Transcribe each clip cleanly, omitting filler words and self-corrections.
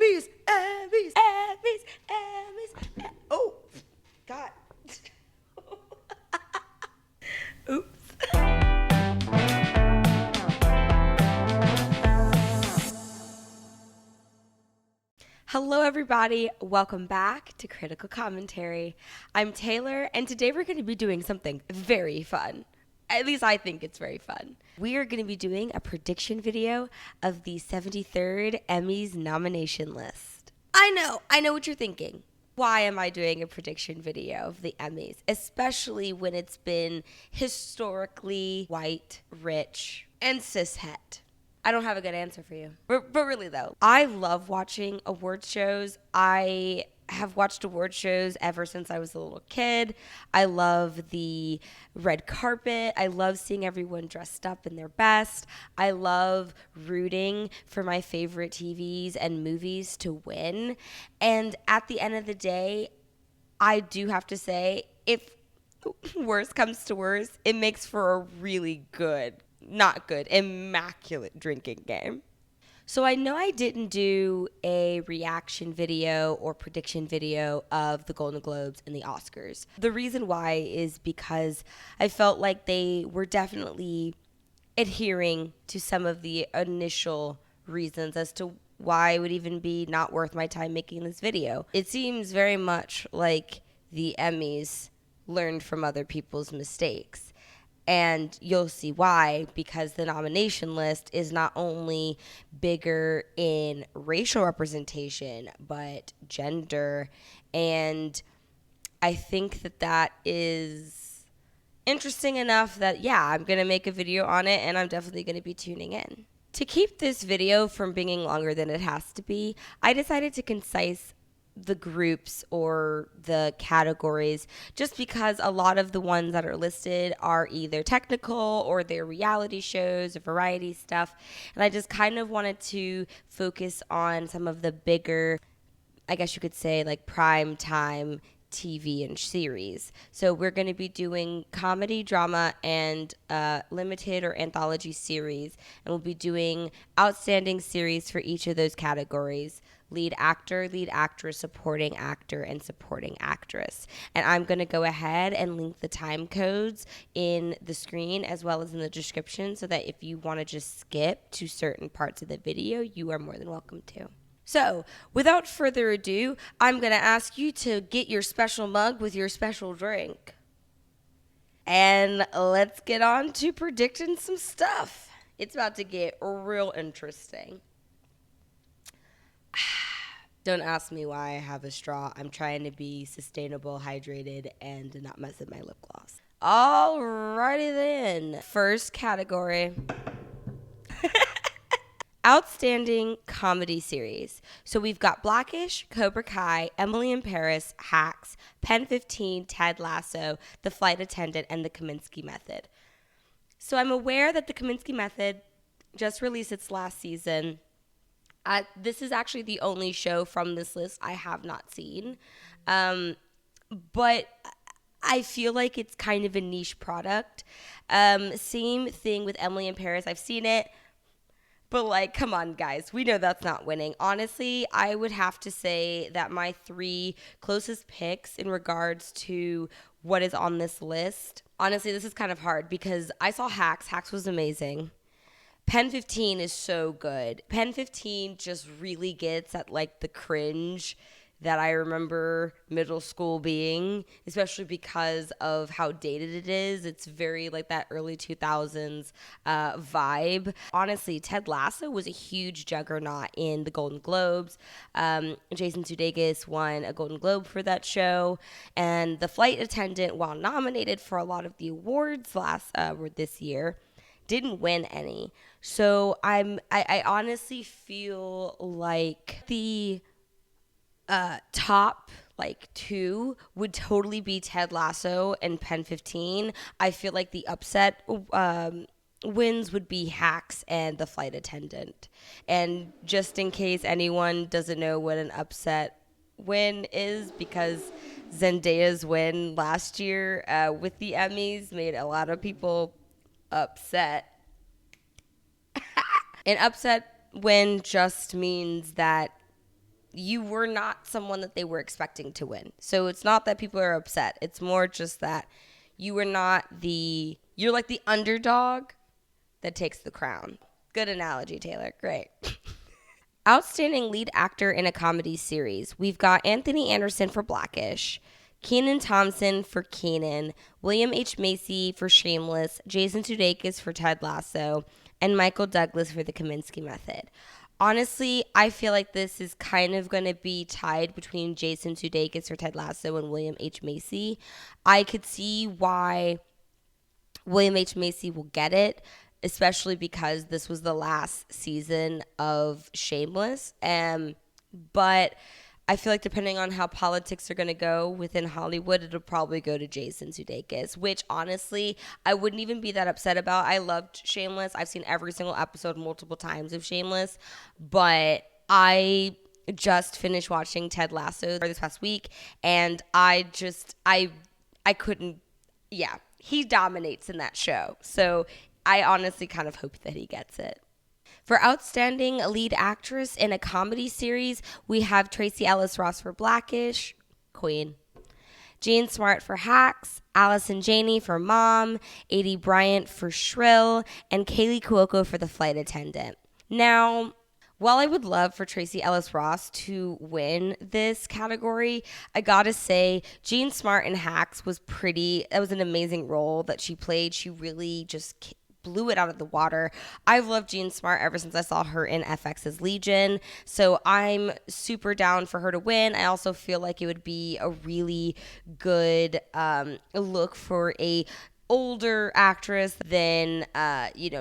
Emmys, Emmys, Emmys, Emmys. Oh, God. Oops. Hello, everybody. Welcome back to Critical Commentary. I'm Taylor, and today we're going to be doing something very fun. At least I think it's very fun. We are going to be doing a prediction video of the 73rd Emmys nomination list. I know what you're thinking. Why am I doing a prediction video of the Emmys? Especially when it's been historically white, rich, and cishet. I don't have a good answer for you. But really, though, I love watching award shows. I have watched award shows ever since I was a little kid. I love the red carpet. I love seeing everyone dressed up in their best. I love rooting for my favorite TVs and movies to win. And at the end of the day, I do have to say, if worse comes to worse, it makes for a really good, not good, immaculate drinking game. So I know I didn't do a reaction video or prediction video of the Golden Globes and the Oscars. The reason why is because I felt like they were definitely adhering to some of the initial reasons as to why it would even be not worth my time making this video. It seems very much like the Emmys learned from other people's mistakes. And you'll see why, because the nomination list is not only bigger in racial representation, but gender. And I think that is interesting enough that, yeah, I'm going to make a video on it, and I'm definitely going to be tuning in. To keep this video from being longer than it has to be, I decided to concise the groups or the categories just because a lot of the ones that are listed are either technical or they're reality shows or variety stuff. And I just kind of wanted to focus on some of the bigger, I guess you could say, like prime time TV and series. So we're going to be doing comedy, drama, and limited or anthology series. And we'll be doing outstanding series for each of those categories: lead actor, lead actress, supporting actor, and supporting actress. And I'm going to go ahead and link the time codes in the screen as well as in the description so that if you want to just skip to certain parts of the video, you are more than welcome to. So, without further ado, I'm going to ask you to get your special mug with your special drink. And let's get on to predicting some stuff. It's about to get real interesting. Don't ask me why I have a straw. I'm trying to be sustainable, hydrated, and not mess up my lip gloss. Alrighty then. First category. Outstanding comedy series. So we've got Blackish, Cobra Kai, Emily in Paris, Hacks, Pen 15, Ted Lasso, The Flight Attendant, and The Kominsky Method. So I'm aware that The Kominsky Method just released its last season. This is actually the only show from this list I have not seen. But I feel like it's kind of a niche product. Same thing with Emily in Paris. I've seen it. But, like, come on, guys. We know that's not winning. Honestly, I would have to say that my three closest picks in regards to what is on this list, honestly, this is kind of hard because I saw Hacks. Hacks was amazing. Pen 15 is so good. Pen 15 just really gets at, like, the cringe that I remember middle school being, especially because of how dated it is. It's very like that early 2000s vibe. Honestly, Ted Lasso was a huge juggernaut in the Golden Globes. Jason Sudeikis won a Golden Globe for that show. And The Flight Attendant, while nominated for a lot of the awards this year, didn't win any. So I honestly feel like the top like two would totally be Ted Lasso and Pen 15. I feel like the upset wins would be Hacks and The Flight Attendant. And just in case anyone doesn't know what an upset win is, because Zendaya's win last year with the Emmys made a lot of people upset. An upset win just means that you were not someone that they were expecting to win. So it's not that people are upset. It's more just that you were not you're like the underdog that takes the crown. Good analogy, Taylor. Great. Outstanding lead actor in a comedy series. We've got Anthony Anderson for Blackish, Kenan Thompson for Kenan, William H. Macy for Shameless, Jason Sudeikis for Ted Lasso, and Michael Douglas for The Kominsky Method. Honestly, I feel like this is kind of going to be tied between Jason Sudeikis for Ted Lasso and William H. Macy. I could see why William H. Macy will get it, especially because this was the last season of Shameless. But I feel like depending on how politics are going to go within Hollywood, it'll probably go to Jason Sudeikis, which honestly, I wouldn't even be that upset about. I loved Shameless. I've seen every single episode multiple times of Shameless, but I just finished watching Ted Lasso this past week, and I couldn't, yeah, he dominates in that show. So I honestly kind of hope that he gets it. For Outstanding Lead Actress in a Comedy Series, we have Tracee Ellis Ross for Blackish, Queen. Jean Smart for Hacks, Allison Janney for Mom, Aidy Bryant for Shrill, and Kaylee Cuoco for The Flight Attendant. Now, while I would love for Tracee Ellis Ross to win this category, I gotta say, Jean Smart in Hacks that was an amazing role that she played. She really just blew it out of the water. I've loved Jean Smart ever since I saw her in FX's Legion, so I'm super down for her to win. I also feel like it would be a really good look for a older actress than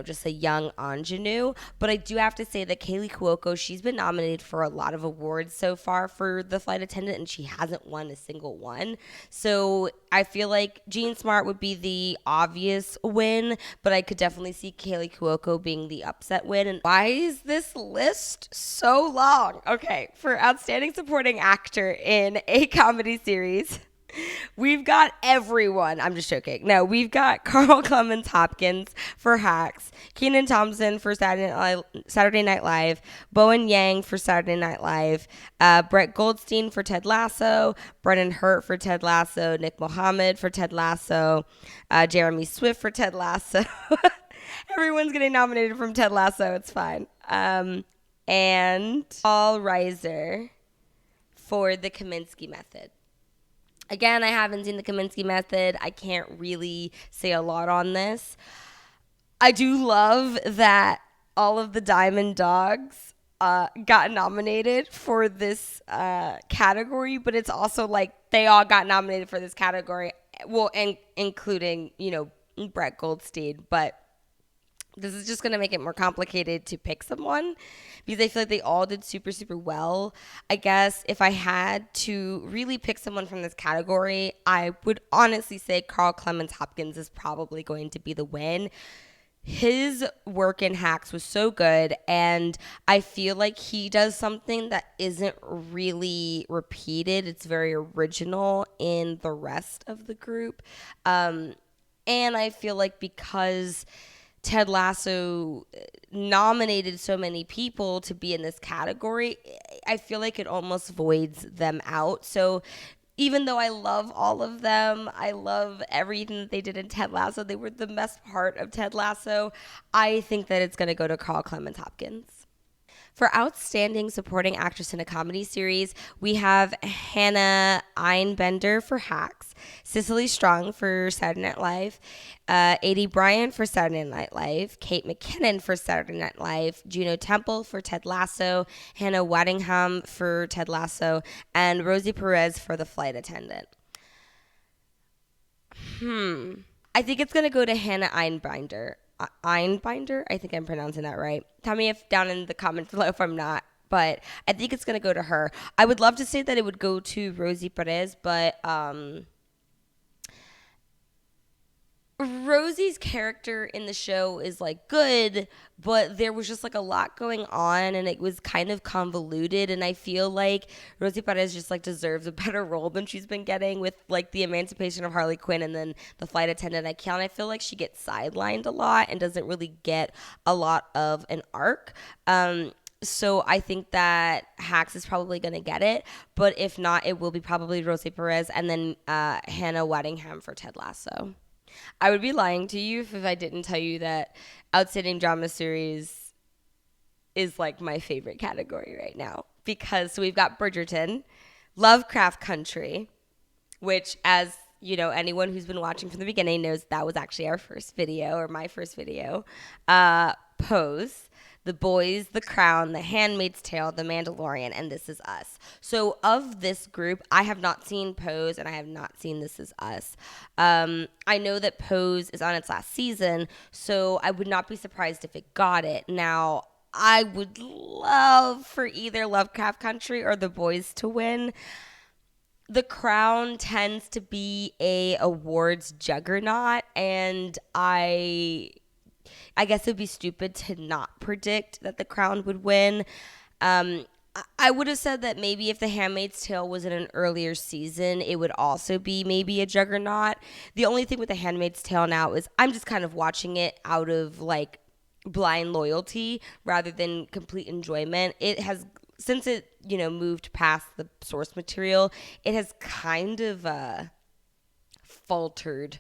just a young ingenue. But I do have to say that Kaylee Cuoco, she's been nominated for a lot of awards so far for The Flight Attendant, and she hasn't won a single one. So I feel like Jean Smart would be the obvious win, but I could definitely see Kaylee Cuoco being the upset win. And why is this list so long? Okay, for Outstanding Supporting Actor in a Comedy Series, we've got everyone. I'm just joking. No, we've got Carl Clemens Hopkins for Hacks, Kenan Thompson for Saturday Night Live, Bowen Yang for Saturday Night Live, Brett Goldstein for Ted Lasso, Brennan Hurt for Ted Lasso, Nick Mohammed for Ted Lasso, Jeremy Swift for Ted Lasso. Everyone's getting nominated from Ted Lasso. It's fine. And Paul Reiser for The Kominsky Method. Again, I haven't seen The Kominsky Method. I can't really say a lot on this. I do love that all of the Diamond Dogs got nominated for this category, but it's also like they all got nominated for this category, well, and including, Brett Goldstein, but this is just going to make it more complicated to pick someone because I feel like they all did super, super well. I guess if I had to really pick someone from this category, I would honestly say Carl Clemens Hopkins is probably going to be the win. His work in Hacks was so good, and I feel like he does something that isn't really repeated. It's very original in the rest of the group. And I feel like because Ted Lasso nominated so many people to be in this category, I feel like it almost voids them out. So even though I love all of them, I love everything that they did in Ted Lasso, they were the best part of Ted Lasso, I think that it's going to go to Carl Clemens Hopkins. For Outstanding Supporting Actress in a Comedy Series, we have Hannah Einbender for Hacks, Cicely Strong for Saturday Night Live, Aidy Bryant for Saturday Night Live, Kate McKinnon for Saturday Night Live, Juno Temple for Ted Lasso, Hannah Waddingham for Ted Lasso, and Rosie Perez for The Flight Attendant. I think it's going to go to Hannah Einbinder. Einbinder? I think I'm pronouncing that right. Tell me if down in the comments below if I'm not, but I think it's going to go to her. I would love to say that it would go to Rosie Perez, but Rosie's character in the show is like good, but there was just like a lot going on and it was kind of convoluted, and I feel like Rosie Perez just like deserves a better role than she's been getting with like the Emancipation of Harley Quinn and then The Flight Attendant. I feel like she gets sidelined a lot and doesn't really get a lot of an arc. So I think that Hacks is probably going to get it. But if not, it will be probably Rosie Perez and then Hannah Waddingham for Ted Lasso. I would be lying to you if I didn't tell you that Outstanding Drama Series is like my favorite category right now. Because so we've got Bridgerton, Lovecraft Country, which, as you know, anyone who's been watching from the beginning knows that was actually our first video, or my first video. Pose, The Boys, The Crown, The Handmaid's Tale, The Mandalorian, and This Is Us. So of this group, I have not seen Pose and I have not seen This Is Us. I know that Pose is on its last season, so I would not be surprised if it got it. Now, I would love for either Lovecraft Country or The Boys to win. The Crown tends to be a awards juggernaut, and I guess it would be stupid to not predict that The Crown would win. I would have said that maybe if The Handmaid's Tale was in an earlier season, it would also be maybe a juggernaut. The only thing with The Handmaid's Tale now is I'm just kind of watching it out of like blind loyalty rather than complete enjoyment. It has, since it, moved past the source material, it has kind of faltered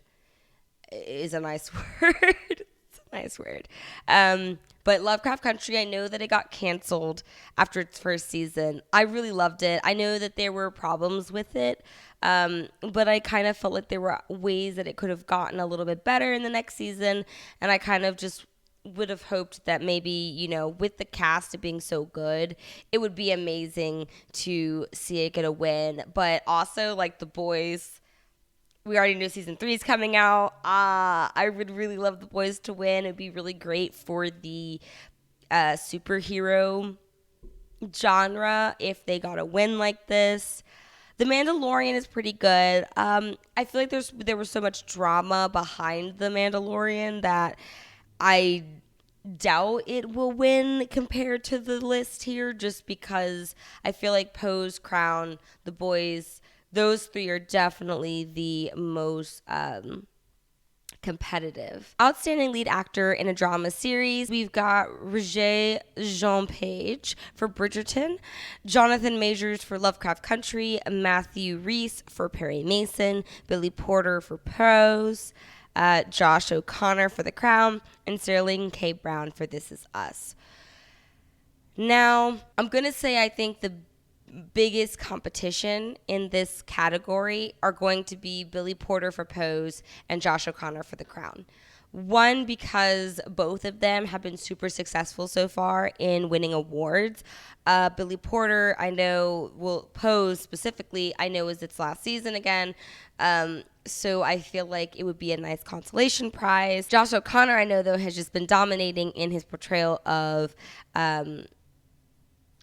is a nice word. It's a nice word. But Lovecraft Country, I know that it got canceled after its first season. I really loved it. I know that there were problems with it, but I kind of felt like there were ways that it could have gotten a little bit better in the next season, and I kind of just would have hoped that maybe, with the cast it being so good, it would be amazing to see it get a win. But also, like The Boys, we already know season 3 is coming out. I would really love The Boys to win. It'd be really great for the superhero genre if they got a win like this. The Mandalorian is pretty good. I feel like there was so much drama behind The Mandalorian that I doubt it will win compared to the list here, just because I feel like Pose, Crown, The Boys, those 3 are definitely the most competitive. Outstanding lead actor in a drama series, we've got Regé-Jean Page for Bridgerton, Jonathan Majors for Lovecraft Country, Matthew Rhys for Perry Mason, Billy Porter for Pose, Josh O'Connor for The Crown, and Sterling K. Brown for This Is Us. Now, I'm going to say I think the biggest competition in this category are going to be Billy Porter for Pose and Josh O'Connor for The Crown. One, because both of them have been super successful so far in winning awards. Billy Porter, I know, Pose specifically, I know is its last season again. So I feel like it would be a nice consolation prize. Josh O'Connor, I know, though, has just been dominating in his portrayal of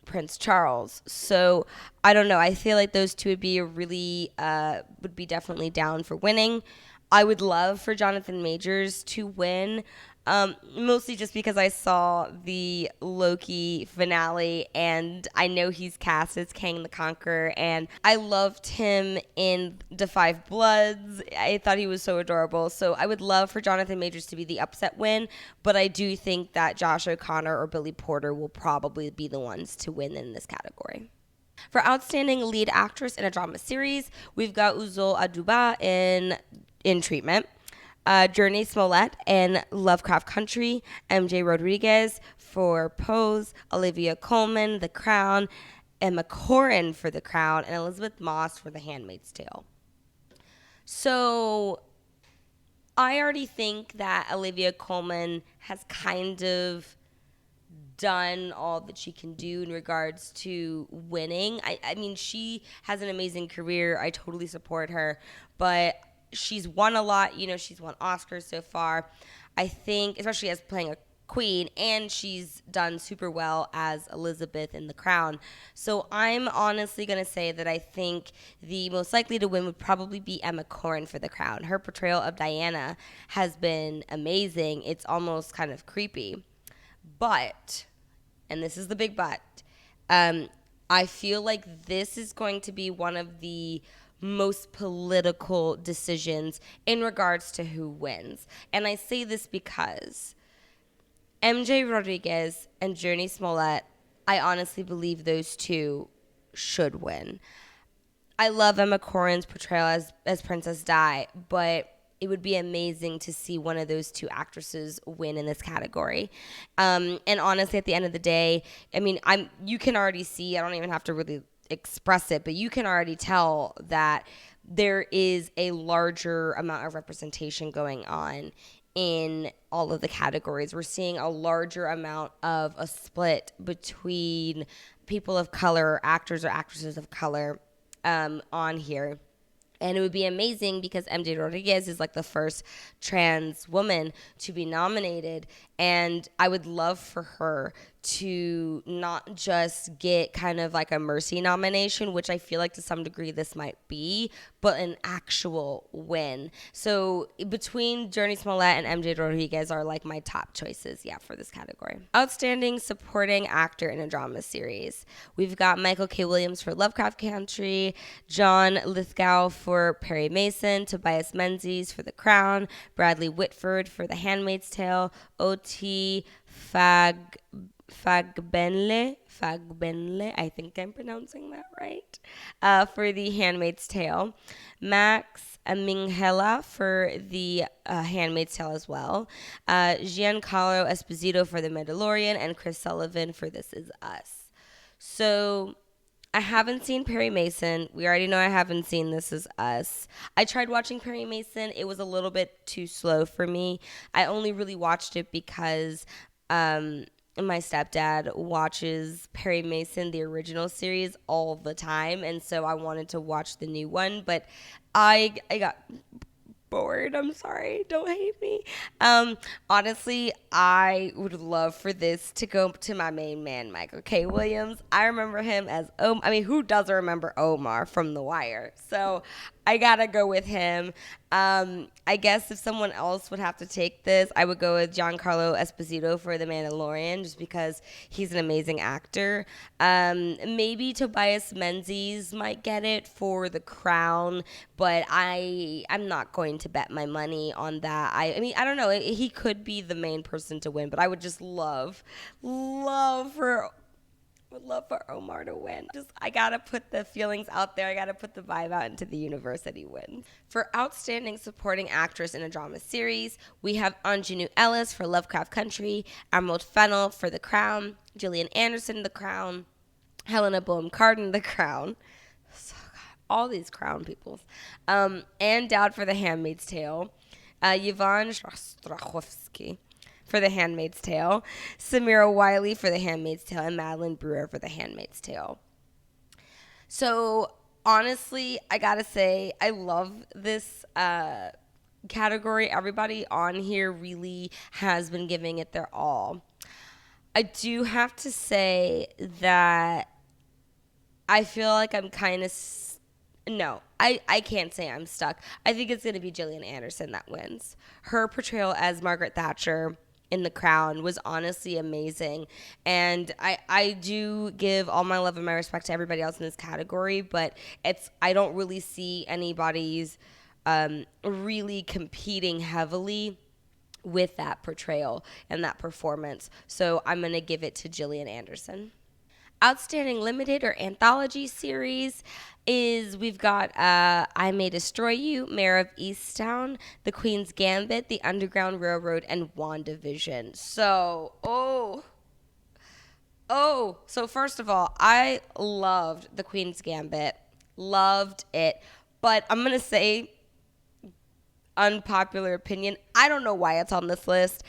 Prince Charles. So I don't know. I feel like those two would be would be definitely down for winning. I would love for Jonathan Majors to win, mostly just because I saw the Loki finale and I know he's cast as Kang the Conqueror, and I loved him in Da 5 Bloods. I thought he was so adorable. So I would love for Jonathan Majors to be the upset win, but I do think that Josh O'Connor or Billy Porter will probably be the ones to win in this category. For Outstanding Lead Actress in a Drama Series, we've got Uzul Aduba in Treatment, Journey Smollett in Lovecraft Country, MJ Rodriguez for Pose, Olivia Colman, The Crown, Emma Corrin for The Crown, and Elizabeth Moss for The Handmaid's Tale. So I already think that Olivia Colman has kind of done all that she can do in regards to winning. I mean, she has an amazing career. I totally support her, but she's won a lot. She's won Oscars so far. I think, especially as playing a queen, and she's done super well as Elizabeth in The Crown. So I'm honestly going to say that I think the most likely to win would probably be Emma Corrin for The Crown. Her portrayal of Diana has been amazing. It's almost kind of creepy. But, and this is the big but, I feel like this is going to be one of the most political decisions in regards to who wins. And I say this because MJ Rodriguez and Journey Smollett, I honestly believe those two should win. I love Emma Corrin's portrayal as Princess Di, but it would be amazing to see one of those two actresses win in this category. And honestly, at the end of the day, I mean, you can already see, I don't even have to really express it, but you can already tell that there is a larger amount of representation going on in all of the categories. We're seeing a larger amount of a split between people of color, actors or actresses of color on here. And it would be amazing because MJ Rodriguez is like the first trans woman to be nominated. And I would love for her to not just get kind of like a mercy nomination, which I feel like to some degree this might be, but an actual win. So between Journey Smollett and MJ Rodriguez are like my top choices, for this category. Outstanding Supporting Actor in a Drama Series. We've got Michael K. Williams for Lovecraft Country, John Lithgow for Perry Mason, Tobias Menzies for The Crown, Bradley Whitford for The Handmaid's Tale, O.T. Fagbenle, I think I'm pronouncing that right, for The Handmaid's Tale, Max Minghella for The Handmaid's Tale as well, Giancarlo Esposito for The Mandalorian, and Chris Sullivan for This Is Us. So I haven't seen Perry Mason. We already know I haven't seen This Is Us. I tried watching Perry Mason. It was a little bit too slow for me. I only really watched it because my stepdad watches Perry Mason, the original series, all the time. And so I wanted to watch the new one. But I got bored. I'm sorry. Don't hate me. Honestly, I would love for this to go to my main man, Michael K. Williams. I remember him as who doesn't remember Omar from The Wire? So I gotta go with him. I guess if someone else would have to take this, I would go with Giancarlo Esposito for The Mandalorian, just because he's an amazing actor. Maybe Tobias Menzies might get it for The Crown, but I'm not going to bet my money on that. I mean, I don't know. He could be the main person to win, but I would just love for Omar to win. I gotta put the feelings out there. I gotta put the vibe out into the universe that he wins. For Outstanding Supporting Actress in a Drama Series, we have Anjanou Ellis for Lovecraft Country, Emerald Fennell for The Crown, Gillian Anderson, The Crown, Helena Bonham Carter, The Crown. So, God, all these Crown peoples. Anne Dowd for The Handmaid's Tale, Yvonne Strahovski for The Handmaid's Tale, Samira Wiley for The Handmaid's Tale, and Madeline Brewer for The Handmaid's Tale. So honestly, I gotta say, I love this category. Everybody on here really has been giving it their all. I do have to say that I feel like I'm kind of... No, I can't say I'm stuck. I think it's going to be Gillian Anderson that wins. Her portrayal as Margaret Thatcher in The Crown was honestly amazing. And I do give all my love and my respect to everybody else in this category, but I don't really see anybody's really competing heavily with that portrayal and that performance. So I'm going to give it to Gillian Anderson. Outstanding Limited or Anthology Series is we've got I May Destroy You, Mayor of Easttown, The Queen's Gambit, The Underground Railroad, and WandaVision. So, so first of all, I loved The Queen's Gambit. Loved it. But I'm going to say, unpopular opinion, I don't know why it's on this list.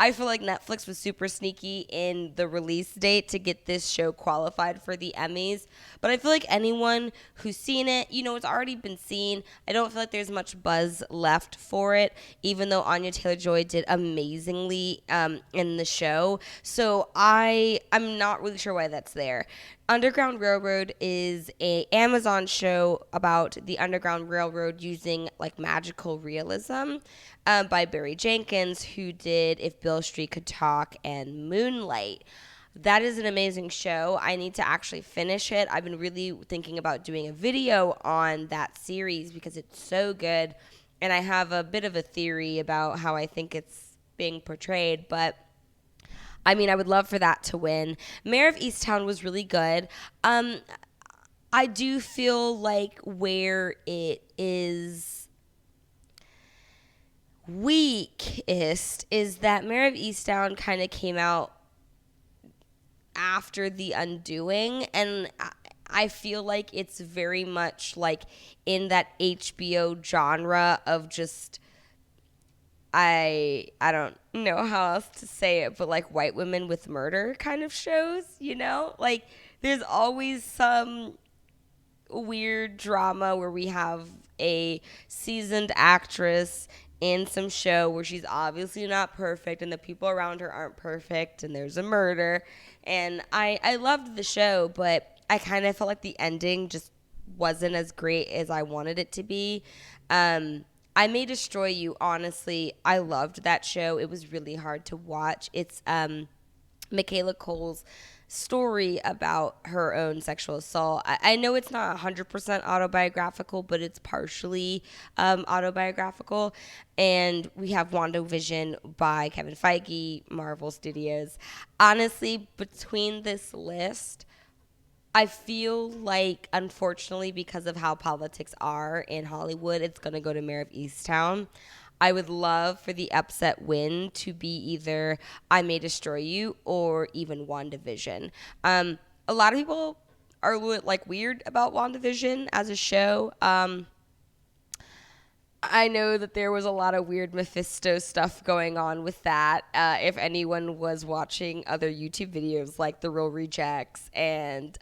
I feel like Netflix was super sneaky in the release date to get this show qualified for the Emmys. But I feel like anyone who's seen it, it's already been seen. I don't feel like there's much buzz left for it, even though Anya Taylor-Joy did amazingly in the show. So I'm not really sure why that's there. Underground Railroad is a Amazon show about the Underground Railroad using like magical realism by Barry Jenkins, who did If Beale Street Could Talk and Moonlight. That is an amazing show. I need to actually finish it. I've been really thinking about doing a video on that series because it's so good, and I have a bit of a theory about how I think it's being portrayed, but I mean, I would love for that to win. Mayor of Easttown was really good. I do feel like where it is weakest is that Mayor of Easttown kind of came out after The Undoing, and I feel like it's very much like in that HBO genre of just I don't know how else to say it, but like white women with murder kind of shows, you know? Like there's always some weird drama where we have a seasoned actress in some show where she's obviously not perfect and the people around her aren't perfect and there's a murder. And I loved the show, but I kind of felt like the ending just wasn't as great as I wanted it to be. I May Destroy You, honestly, I loved that show. It was really hard to watch. It's Michaela Cole's story about her own sexual assault. I know it's not 100% autobiographical, but it's partially autobiographical. And we have WandaVision by Kevin Feige, Marvel Studios. Honestly, between this list, I feel like, unfortunately, because of how politics are in Hollywood, it's going to go to Mayor of Easttown. I would love for the upset win to be either I May Destroy You or even WandaVision. A lot of people are like weird about WandaVision as a show. I know that there was a lot of weird Mephisto stuff going on with that. If anyone was watching other YouTube videos like The Real Rejects and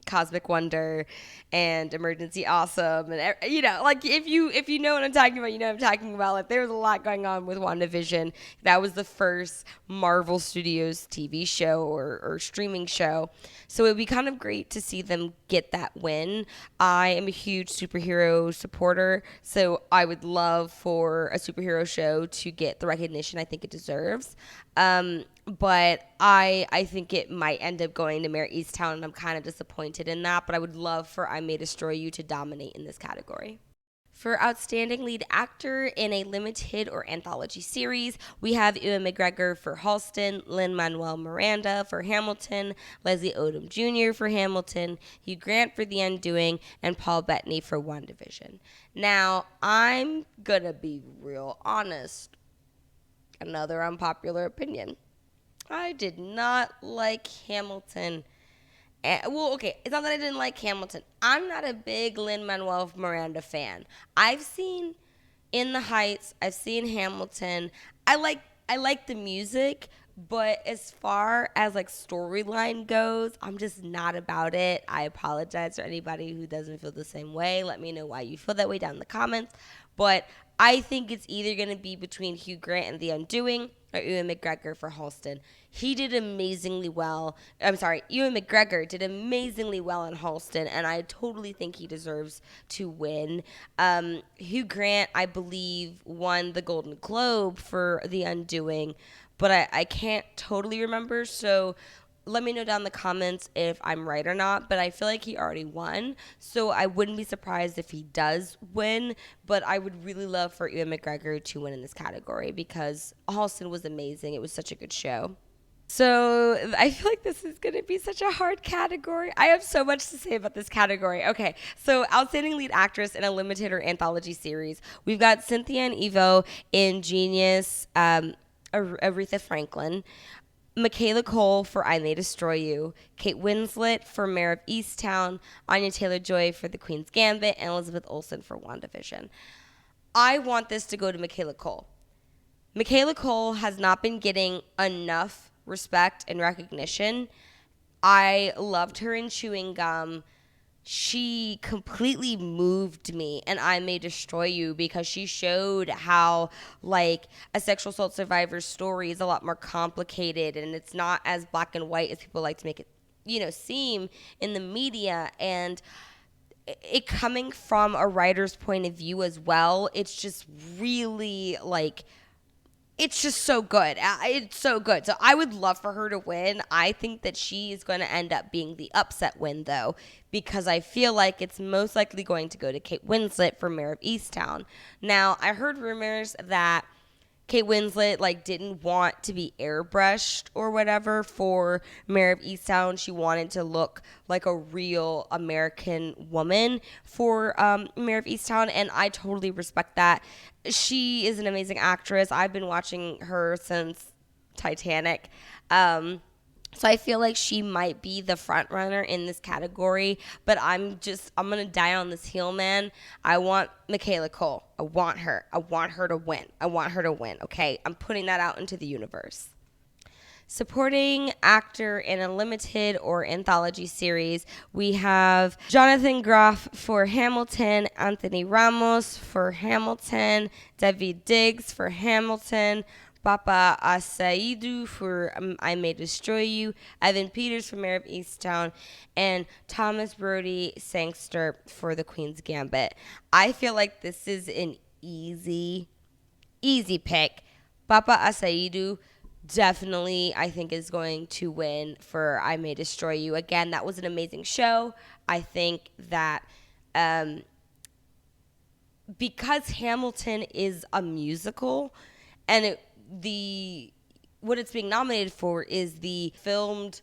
Cosmic Wonder and Emergency Awesome, and like if you know what I'm talking about, you know what I'm talking about. Like there was a lot going on with WandaVision. That was the first Marvel Studios TV show or streaming show, so it would be kind of great to see them get that win. I am a huge superhero supporter, so I would love for a superhero show to get the recognition I think it deserves. But I think it might end up going to Mayor Easttown, and I'm kind of disappointed in that. But I would love for I May Destroy You to dominate in this category. For Outstanding Lead Actor in a Limited or Anthology Series, we have Ewan McGregor for Halston, Lin-Manuel Miranda for Hamilton, Leslie Odom Jr. for Hamilton, Hugh Grant for The Undoing, and Paul Bettany for WandaVision. Now, I'm gonna be real honest. Another unpopular opinion. I did not like Hamilton. Well, okay, it's not that I didn't like Hamilton. I'm not a big Lin-Manuel Miranda fan. I've seen In the Heights. I've seen Hamilton. I like the music, but as far as like storyline goes, I'm just not about it. I apologize for anybody who doesn't feel the same way. Let me know why you feel that way down in the comments. But I think it's either going to be between Hugh Grant and The Undoing or Ewan McGregor for Halston. He did amazingly well. I'm sorry, Ewan McGregor did amazingly well in Halston, and I totally think he deserves to win. Hugh Grant, I believe, won the Golden Globe for The Undoing, but I can't totally remember, so let me know down in the comments if I'm right or not, but I feel like he already won, so I wouldn't be surprised if he does win, but I would really love for Ewan McGregor to win in this category because Halston was amazing. It was such a good show. So I feel like this is going to be such a hard category. I have so much to say about this category. Okay, so Outstanding Lead Actress in a Limited or Anthology Series. We've got Cynthia and Evo in Genius, Aretha Franklin, Michaela Cole for I May Destroy You, Kate Winslet for Mayor of Easttown, Anya Taylor-Joy for The Queen's Gambit, and Elizabeth Olsen for WandaVision. I want this to go to Michaela Cole. Michaela Cole has not been getting enough respect and recognition. I loved her in Chewing Gum. She completely moved me and I May Destroy You because she showed how like a sexual assault survivor's story is a lot more complicated and it's not as black and white as people like to make it, seem in the media. And it coming from a writer's point of view as well, it's just really like it's just so good. It's so good. So I would love for her to win. I think that she is going to end up being the upset win, though, because I feel like it's most likely going to go to Kate Winslet for Mayor of Easttown. Now, I heard rumors that Kate Winslet like didn't want to be airbrushed or whatever for Mayor of Easttown. She wanted to look like a real American woman for Mayor of Easttown, and I totally respect that. She is an amazing actress. I've been watching her since Titanic. So I feel like she might be the front runner in this category, but I'm going to die on this hill, man. I want Michaela Cole. I want her. I want her to win. I want her to win, okay? I'm putting that out into the universe. Supporting actor in a limited or anthology series, we have Jonathan Groff for Hamilton, Anthony Ramos for Hamilton, David Diggs for Hamilton, Papa Asaidu for I May Destroy You, Evan Peters for Mayor of Easttown, and Thomas Brody Sangster for The Queen's Gambit. I feel like this is an easy pick. Papa Asaidu definitely, I think, is going to win for I May Destroy You. Again, that was an amazing show. I think that because Hamilton is a musical, and what it's being nominated for is the filmed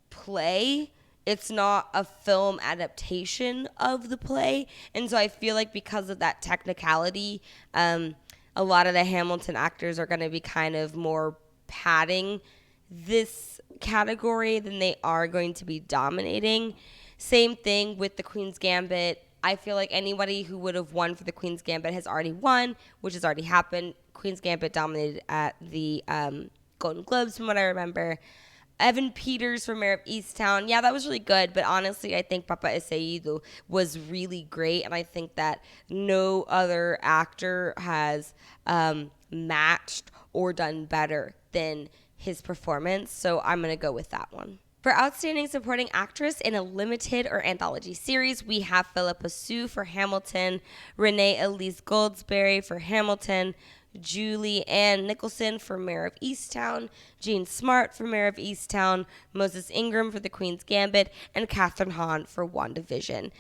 play. It's not a film adaptation of the play. And so I feel like because of that technicality, a lot of the Hamilton actors are going to be kind of more padding this category than they are going to be dominating. Same thing with the Queen's Gambit. I feel like anybody who would have won for the Queen's Gambit has already won, which has already happened. Queen's Gambit dominated at the Golden Globes, from what I remember. Evan Peters for Mayor of Easttown. Yeah, that was really good, but honestly, I think Papa Esaido was really great, and I think that no other actor has matched or done better than his performance, so I'm going to go with that one. For Outstanding Supporting Actress in a Limited or Anthology Series, we have Philippa Sue for Hamilton, Renee Elise Goldsberry for Hamilton, Julie Ann Nicholson for Mayor of Easttown, Jean Smart for Mayor of Easttown, Moses Ingram for The Queen's Gambit, and Kathryn Hahn for WandaVision.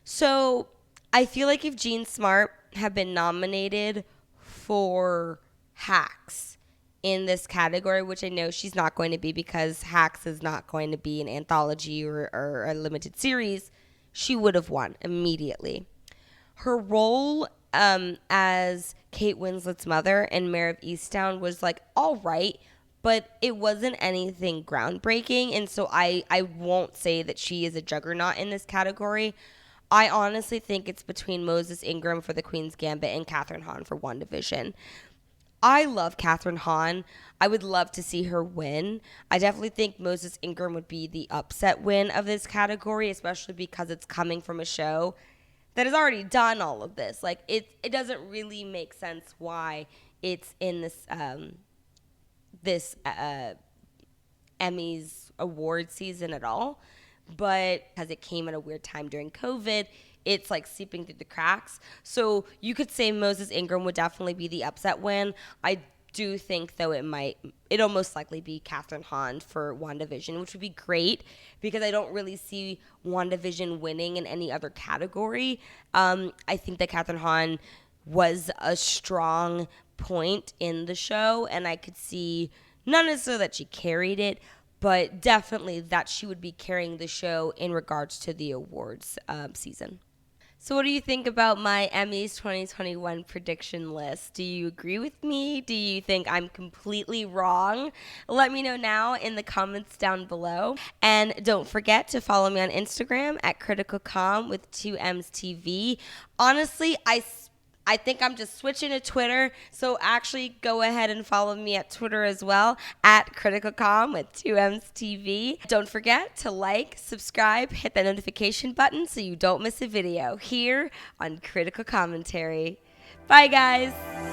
So I feel like if Jean Smart had been nominated for Hacks in this category, which I know she's not going to be because Hacks is not going to be an anthology or a limited series, she would have won immediately. Her role as Kate Winslet's mother in Mayor of Easttown was like all right, but it wasn't anything groundbreaking, and so I won't say that she is a juggernaut in this category. I honestly think it's between Moses Ingram for The Queen's Gambit and Kathryn Hahn for WandaVision. I love Kathryn Hahn. I would love to see her win. I definitely think Moses Ingram would be the upset win of this category, especially because it's coming from a show that has already done all of this. Like, it doesn't really make sense why it's in this Emmys award season at all. But because it came at a weird time during COVID, it's like seeping through the cracks. So you could say Moses Ingram would definitely be the upset win. I do think, though, it'll most likely be Kathryn Hahn for WandaVision, which would be great because I don't really see WandaVision winning in any other category. I think that Kathryn Hahn was a strong point in the show, and I could see not necessarily that she carried it, but definitely that she would be carrying the show in regards to the awards season. So what do you think about my Emmys 2021 prediction list? Do you agree with me? Do you think I'm completely wrong? Let me know now in the comments down below. And don't forget to follow me on Instagram at CriticalCom with 2M's TV. Honestly, I think I'm just switching to Twitter, so actually go ahead and follow me at Twitter as well, at CriticalCom with 2M's TV. Don't forget to like, subscribe, hit that notification button so you don't miss a video here on Critical Commentary. Bye, guys.